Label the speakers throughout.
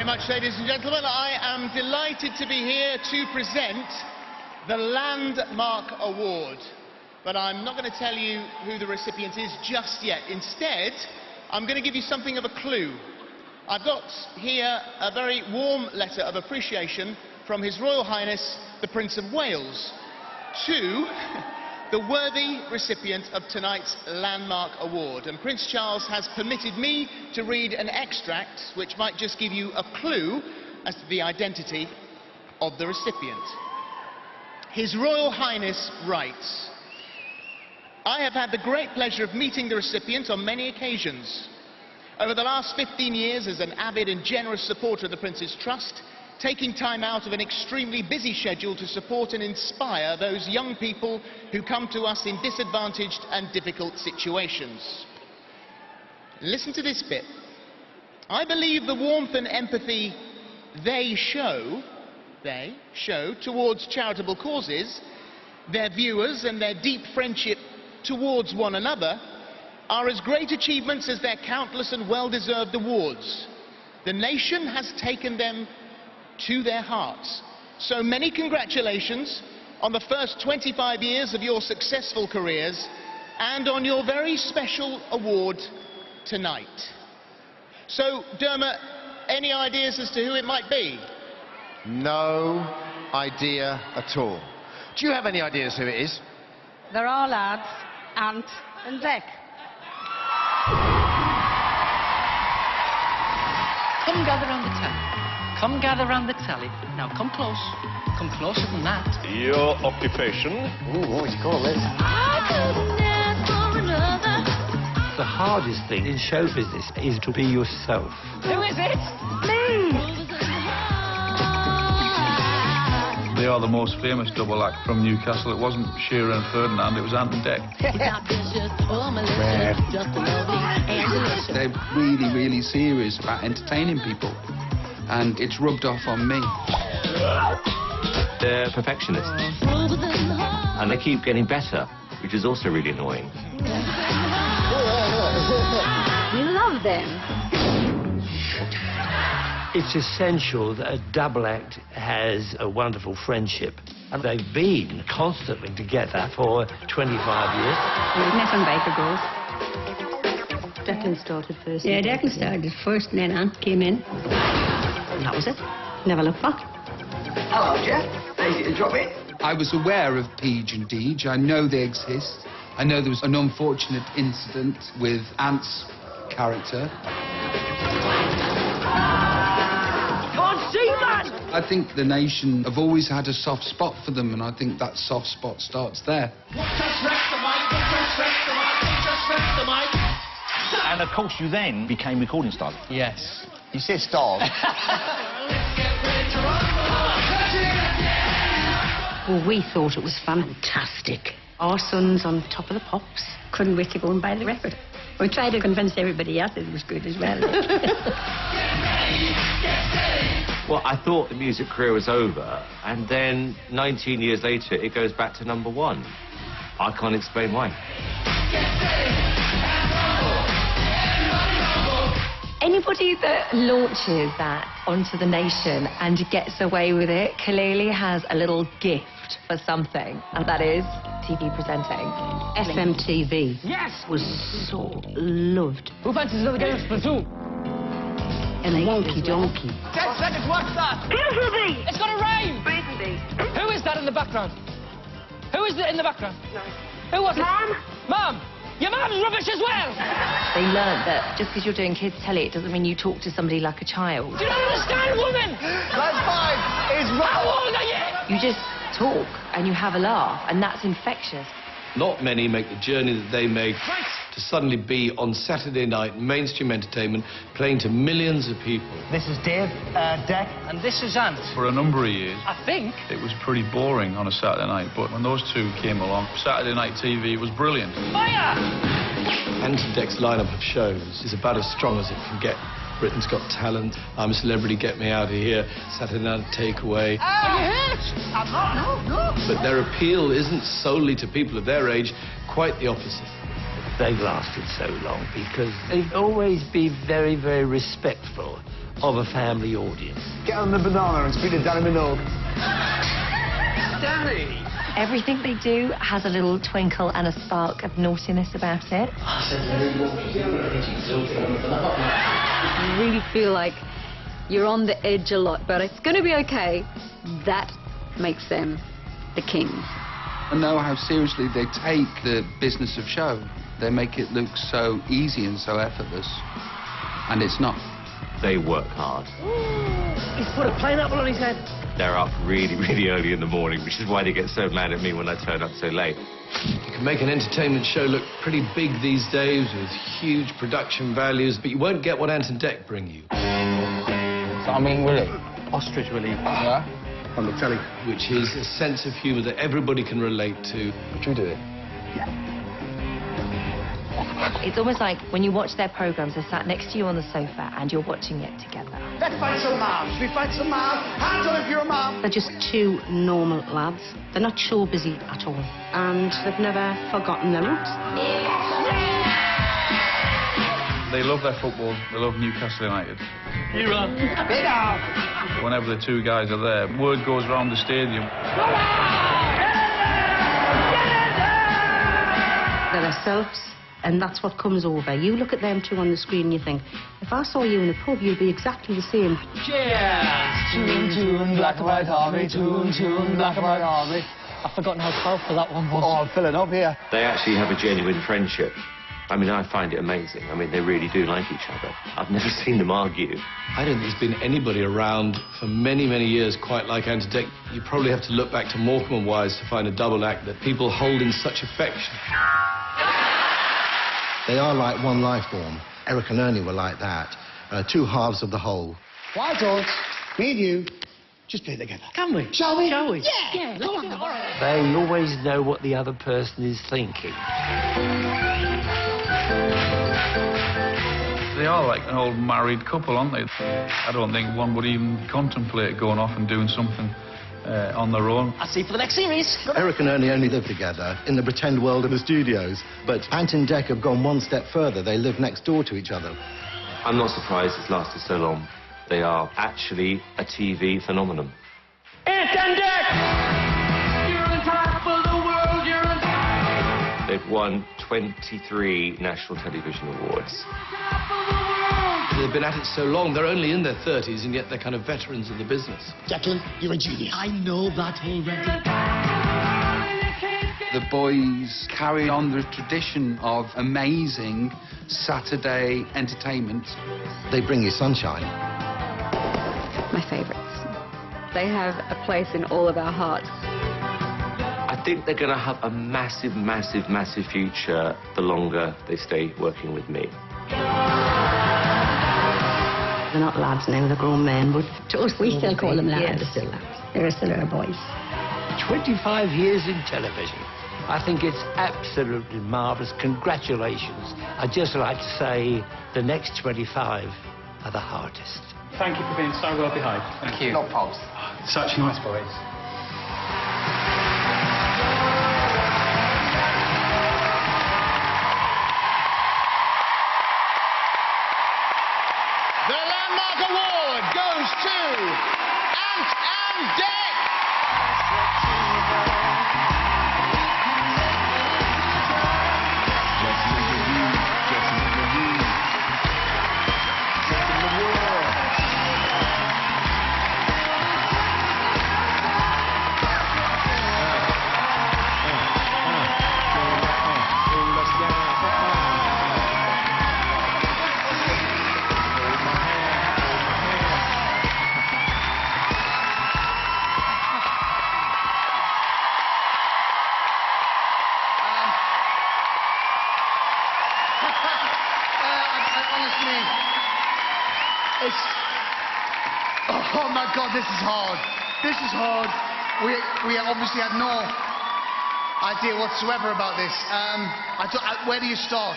Speaker 1: much, ladies and gentlemen. I am delighted to be here to present the Landmark Award. But I'm not going to tell you who the recipient is just yet. Instead, I'm going to give you something of a clue. I've got here a very warm letter of appreciation from His Royal Highness, the Prince of Wales, to the worthy recipient of tonight's Landmark Award. And Prince Charles has permitted me to read an extract which might just give you a clue as to the identity of the recipient. His Royal Highness writes, "I have had the great pleasure of meeting the recipient on many occasions. Over the last 15 years, as an avid and generous supporter of the Prince's Trust, taking time out of an extremely busy schedule to support and inspire those young people who come to us in disadvantaged and difficult situations." Listen to this bit. "I believe the warmth and empathy they show towards charitable causes, their viewers, and their deep friendship towards one another are as great achievements as their countless and well-deserved awards. The nation has taken them to their hearts. So many congratulations on the first 25 years of your successful careers and on your very special award tonight." So, Dermot, any ideas as to who it might be?
Speaker 2: No idea at all. Do you have any ideas who it is?
Speaker 3: They're our lads, Ant and Dec.
Speaker 4: Come gather round the telly. Come gather round the telly. Now come close. Come closer than that.
Speaker 5: Your occupation?
Speaker 2: Ooh, what would you call this?
Speaker 6: The hardest thing in show business is to be yourself.
Speaker 4: Who is it?
Speaker 3: Me!
Speaker 7: They are the most famous double act from Newcastle. It wasn't Shearer and Ferdinand, it was Ant and Dec.
Speaker 8: They're really, really serious about entertaining people, and it's rubbed off on me.
Speaker 9: They're perfectionists, and they keep getting better, which is also really annoying.
Speaker 3: We love them.
Speaker 6: It's essential that a double act has a wonderful friendship. And they've been constantly together for 25 years.
Speaker 3: We've met on Baker Grove.
Speaker 10: Declan started first.
Speaker 3: Yeah, Declan started first, and then Ant came in. And that was it. Never looked back.
Speaker 2: Hello, Jeff. Easy to drop it.
Speaker 8: I was aware of Peach and Deej. I know they exist. I know there was an unfortunate incident with Ant's character. I think the nation have always had a soft spot for them, and I think that soft spot starts there.
Speaker 5: And of course you then became recording stars.
Speaker 4: Yes.
Speaker 2: You say stars.
Speaker 3: Well, we thought it was fantastic. Our son's on top of the pops. Couldn't wait to go and buy the record. We tried to convince everybody else it was good as well.
Speaker 9: Well, I thought the music career was over, and then 19 years later, it goes back to #1. I can't explain why.
Speaker 10: Anybody that launches that onto the nation and gets away with it clearly has a little gift for something, and that is TV presenting.
Speaker 3: FMTV.
Speaker 4: Yes!
Speaker 3: Was so loved.
Speaker 4: Who fancies another game of Splatoon?
Speaker 3: And wonky donkey.
Speaker 4: 10 seconds, what's that?
Speaker 3: Pilsby!
Speaker 4: It's gonna rain!
Speaker 3: Pilsby.
Speaker 4: Who is that in the background? Who is it in the background? No. Who was it?
Speaker 3: Mom?
Speaker 4: Mom! Your mom's rubbish as well!
Speaker 10: They learned that just because you're doing kids' telly, it doesn't mean you talk to somebody like a child.
Speaker 4: Do you not understand, woman?
Speaker 2: That's fine. It's
Speaker 4: How old are you?
Speaker 10: You just talk and you have a laugh, and that's infectious.
Speaker 11: Not many make the journey that they made to suddenly be on Saturday night mainstream entertainment, playing to millions of people.
Speaker 5: This is Dave, Dec.
Speaker 4: And this is Ant.
Speaker 7: For a number of years,
Speaker 4: I think.
Speaker 7: it was pretty boring on a Saturday night, but when those two came along, Saturday night TV was brilliant.
Speaker 4: Fire!
Speaker 11: Ant and Dec's lineup of shows is about as strong as it can get. Britain's Got Talent, I'm a Celebrity, Get Me Out of Here, Saturday Night Takeaway.
Speaker 4: Are you hurt? I'm not, no.
Speaker 11: But their appeal isn't solely to people of their age, quite the opposite.
Speaker 6: They've lasted so long because they've always been very, very respectful of a family audience.
Speaker 12: Get on the banana and speak to Danny Minogue.
Speaker 6: Danny!
Speaker 10: Everything they do has a little twinkle and a spark of naughtiness about it.
Speaker 13: You really feel like you're on the edge a lot, but it's going to be okay. That makes them the kings.
Speaker 8: I know how seriously they take the business of show. They make it look so easy and so effortless, and it's not.
Speaker 9: They work hard.
Speaker 6: He's put a pineapple on his head.
Speaker 9: They're up really, really early in the morning, which is why they get so mad at me when I turn up so late.
Speaker 11: You can make an entertainment show look pretty big these days with huge production values, but you won't get what Ant and Dec bring you.
Speaker 12: I mean, Willie.
Speaker 4: Ostrich Willie.
Speaker 12: Yeah? On the telly.
Speaker 11: Which is a sense of humour that everybody can relate to.
Speaker 12: Would you do it?
Speaker 10: It's almost like when you watch their programmes, they're sat next to you on the sofa and you're watching it together.
Speaker 12: Let's fight some moms. We fight some moms. Hands up if you're a mom.
Speaker 3: They're just two normal lads. They're not show busy at all. And they've never forgotten their roots.
Speaker 7: They love their football. They love Newcastle United.
Speaker 4: You run.
Speaker 7: Whenever the two guys are there, word goes around the stadium.
Speaker 3: They're themselves, and that's what comes over. You look at them two on the screen and you think, if I saw you in a pub, you'd be exactly the same.
Speaker 4: Yeah! Tune, black and white army, tune, black and white army. I've forgotten how powerful that one was.
Speaker 12: Oh, I'm filling up here.
Speaker 9: They actually have a genuine friendship. I mean, I find it amazing. I mean, they really do like each other. I've never seen them argue.
Speaker 11: I don't think there's been anybody around for many, many years quite like Ant and Dec. You probably have to look back to Morecambe and Wise to find a double act that people hold in such affection.
Speaker 2: They are like one life form. Eric and Ernie were like that. Two halves of the whole.
Speaker 12: Why don't me and you just play together?
Speaker 4: Can we?
Speaker 12: Shall we?
Speaker 4: Shall we?
Speaker 12: Yeah, come on.
Speaker 4: All right.
Speaker 6: They always know what the other person is thinking.
Speaker 7: They are like an old married couple, aren't they? I don't think one would even contemplate going off and doing something on their own.
Speaker 4: I'll see you for the next series.
Speaker 2: Eric and Ernie only live together in the pretend world of the studios. But Ant and Dec have gone one step further. They live next door to each other.
Speaker 9: I'm not surprised it's lasted so long. They are actually a TV phenomenon.
Speaker 4: Ant and Dec! You're on top of the world, you're on top.
Speaker 9: They've won 23 National Television Awards.
Speaker 11: They've been at it so long, they're only in their 30s, and yet they're kind of veterans of the business.
Speaker 12: Declan, you're a genius.
Speaker 4: I know that already.
Speaker 8: The boys carry on the tradition of amazing Saturday entertainment.
Speaker 2: They bring you sunshine.
Speaker 13: My favourites. They have a place in all of our hearts.
Speaker 9: I think they're going to have a massive, massive, massive future the longer they stay working with me.
Speaker 3: They're not lads now, they're grown men, but to us, we still call them lads. Yeah, they're still lads. They're still our boys.
Speaker 6: 25 years in television. I think it's absolutely marvellous. Congratulations. I'd just like to say the next 25 are the hardest.
Speaker 4: Thank you for being so well behaved. Thank you.
Speaker 12: Not pops.
Speaker 4: Such nice boys.
Speaker 1: The Landmark Award goes to Ant and Dec.
Speaker 12: Honestly, it's... Oh, my God, this is hard. This is hard. We obviously had no idea whatsoever about this. Where do you start?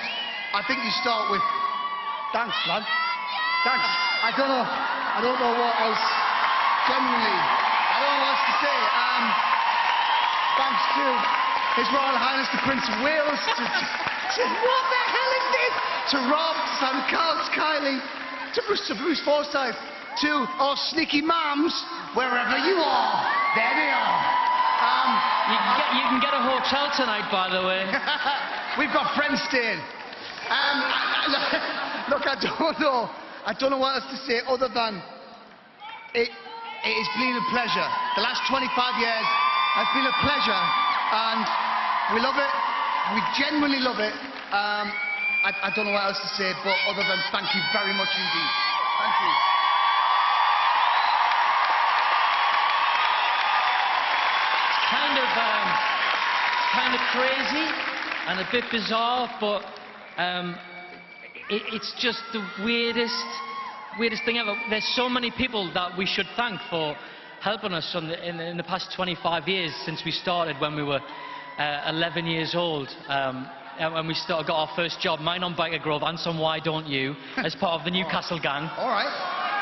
Speaker 12: I think you start with... Thanks, man. Thanks. I don't know what else. Genuinely, I don't know what else to say. Thanks to His Royal Highness the Prince of Wales. What the hell is this? To Rob, to Sam Carl, to Kylie, to Bruce Forsyth. to our sneaky mums, wherever you are. There they are.
Speaker 4: You can get a hotel tonight, by the way.
Speaker 12: We've got friends staying. Look, I don't know what else to say other than it has been a pleasure. The last 25 years has been a pleasure, and we love it. We genuinely love it. I don't know what else to say, but other than thank you very much indeed. Thank you.
Speaker 4: It's kind of crazy and a bit bizarre, but it's just the weirdest thing ever. There's so many people that we should thank for helping us in the past 25 years since we started when we were 11 years old. When we got our first job, mine on Byker Grove and some Why Don't You, as part of the Newcastle gang.
Speaker 12: All right.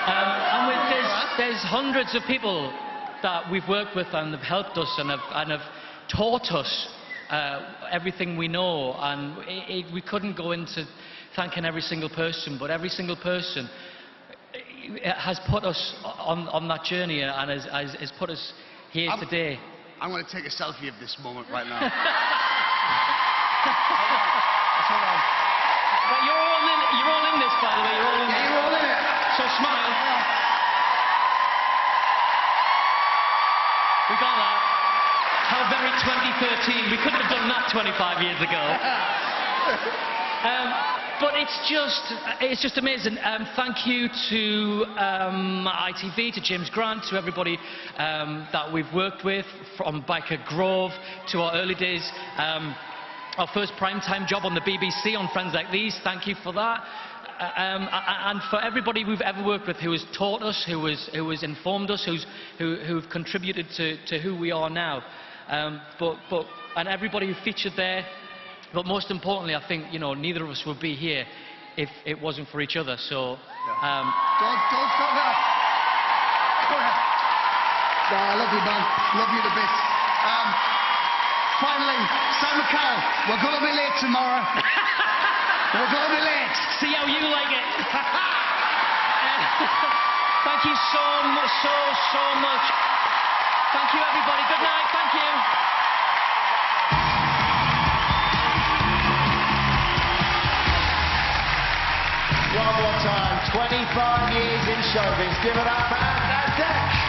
Speaker 4: And there's hundreds of people that we've worked with and have helped us and have taught us everything we know. And we couldn't go into thanking every single person, but every single person has put us on that journey and has put us here today.
Speaker 12: I'm going to take a selfie of this moment right now.
Speaker 4: That's all right. But you're all in this, by the way. You're all in
Speaker 12: You're all in it.
Speaker 4: So smile. We got that. How very 2013. We couldn't have done that 25 years ago. But it's just amazing. Thank you to ITV, to James Grant, to everybody that we've worked with, from Byker Grove to our early days. Our first primetime job on the BBC on Friends Like These, thank you for that. And for everybody we've ever worked with who has taught us, who has informed us, who've contributed to who we are now. And everybody who featured there. But most importantly, I think, neither of us would be here if it wasn't for each other. So,
Speaker 12: Don't stop that. Go ahead. No, I love you, man. Love you to bits. Finally, Sam McCall, we're going to be late tomorrow. We're going to be late.
Speaker 4: See how you like it. Thank you so much. Thank you, everybody. Good night. Thank you.
Speaker 14: One more time, 25 years in showbiz. Give it up for Ant and Dec.